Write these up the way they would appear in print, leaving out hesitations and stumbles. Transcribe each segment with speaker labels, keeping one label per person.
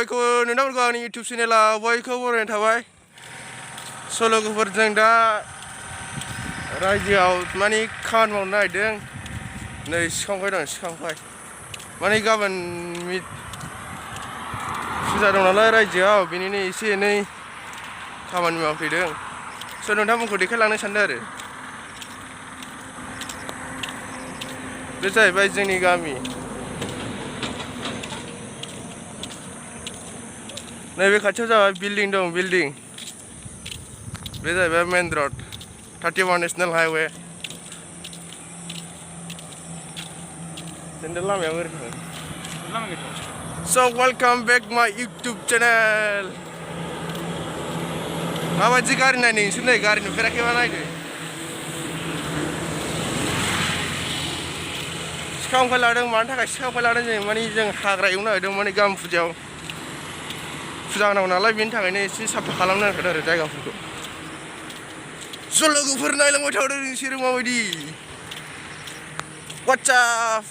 Speaker 1: बयखौबो नोंथांमोनखौ आंनि YouTube चेनेलाव बयखौबो बरायनाय थाबाय। लोगोफोरजों दा रायजोआव माने खामानि मावनो नागिरदों। नै सिखांबाय दं सिखांबाय। माने गाबोन फुजा दं नालाय रायजोआव बेनिनो एसे एनै खामानि मावफैदों। नोंथांमोनखौ देखायलांनो सानदों आरो। बे जाहैबाय जोंनि गामि। नैबे खाथियाव जाबाय बिल्डिं दं बिल्डिं। बे जाहैबाय मेन रड 31 नेशनेल हाइवे। जोंनि लामाया बोरै थाङो? So welcome back my YouTube channel. माबायदि गारि नायनो नोंसोर नै गारि नुफेराखैबा नायदो। सिखांफाय लादों मानि थाखाय सिखांफाय लादों जों माने जों हाग्रा एवनो नागिरदों माने गामि फुजा होनांगौ नालाय बेनि थाखायनो एसे साफा खालामनो नागिरदों आरो जायगाफोरखौ। लोगोफोर नायलांबाय थादों नोंसोरो माबायदि What's up?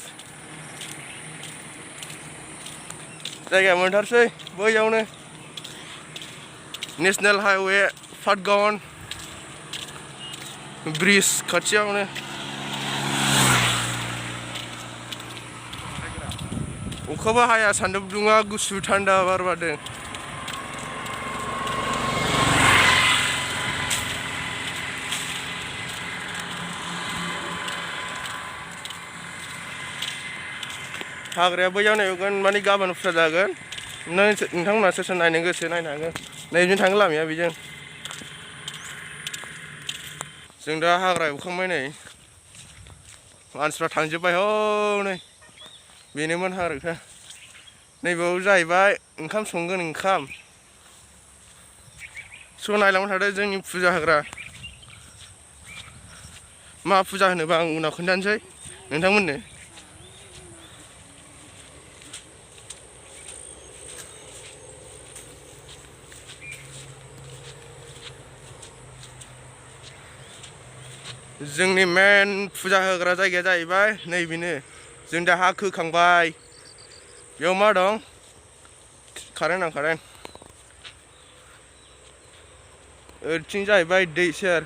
Speaker 1: जायगाया मोनथारसै बैयावनो नेशनेल हाइवे पाटगावन ब्रिज खाथियावनो। अखाबो हाया सान्दुं दुङा गुसु थान्दा बार बारदों। हाग्राया बैयावनो एवगोन माने गाबोन फुजा जागोन। नोंथांमोना सोर सोर नायनो गोसो नायनो हागोन। नैजों थाङो लामाया बेजों। जों दा हाग्रा एवखांबाय नै मानसिफ्रा थांजोब्बाय हनै बेनोमोन हाग्राया। नैबेयाव जाहैबाय ओंखाम संगोन ओंखाम। नायलांबाय थादो जोंनि फुजा होग्रा। मा फुजा होनोबा आं उनाव खोन्थानोसै नोंथांमोननो। जोंनि मेन फुजा होग्रा जायगाया जाहैबाय नैबेनो। जों दा हा खोखांबाय। बेयाव मा दं? कारेन्ट दं कारेन्ट। ओरैथिं जाहैबाय दै सेर।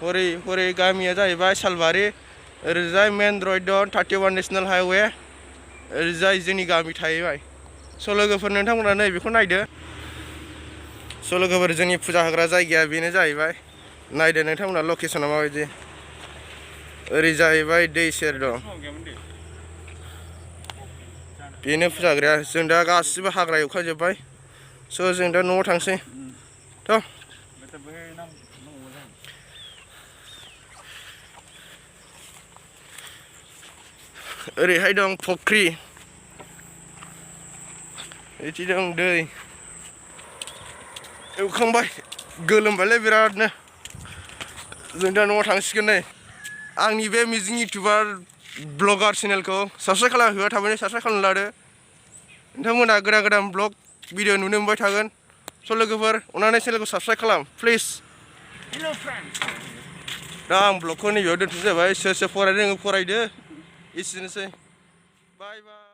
Speaker 1: हरै हरै गामिया जाहैबाय सालबारि। ओरैजाय मेन रड दं 31 नेशनेल हाइवे। ओरैजाय जोंनि गामि थाहैबाय। लोगोफोर नोंथांमोना नै बेखौ नायदो। लोगोफोर जोंनि फुजा होग्रा जायगाया बेनो जाहैबाय। नायदो नोंथांमोना लकेसना माबायदि। ओरै जाहैबाय दै सेर दं। बेनो फुजा होग्राया। जों दा गासिबो हाग्रा एवखाजोब्बाय। जों दा न'आव थांसै। ओरैहाय दं फुख्रि। बिदि दं दै। एवखांबाय गोलोमबायलै बिरादनो। जों दा न'आव थांसिगोन नै। आंनि बे मिजिं इउटुबार ब्लगार चेनेलखौ साबस्क्राइब खालामाखैबा थाबैनो साबस्क्राइब खालामना लादो। नोंथांमोना गोदान गोदान ब्लग भिडिअ नुनो मोनबाय थागोन। लोगोफोर अननानै चेनेलखौ साबस्क्राइब खालाम प्लिज। दा आं ब्लगखौ नैबेयाव दोनथ'नाय जाबाय। सोर सोर फरायनो रोङो फरायदो। एसेनोसै बाय बाय।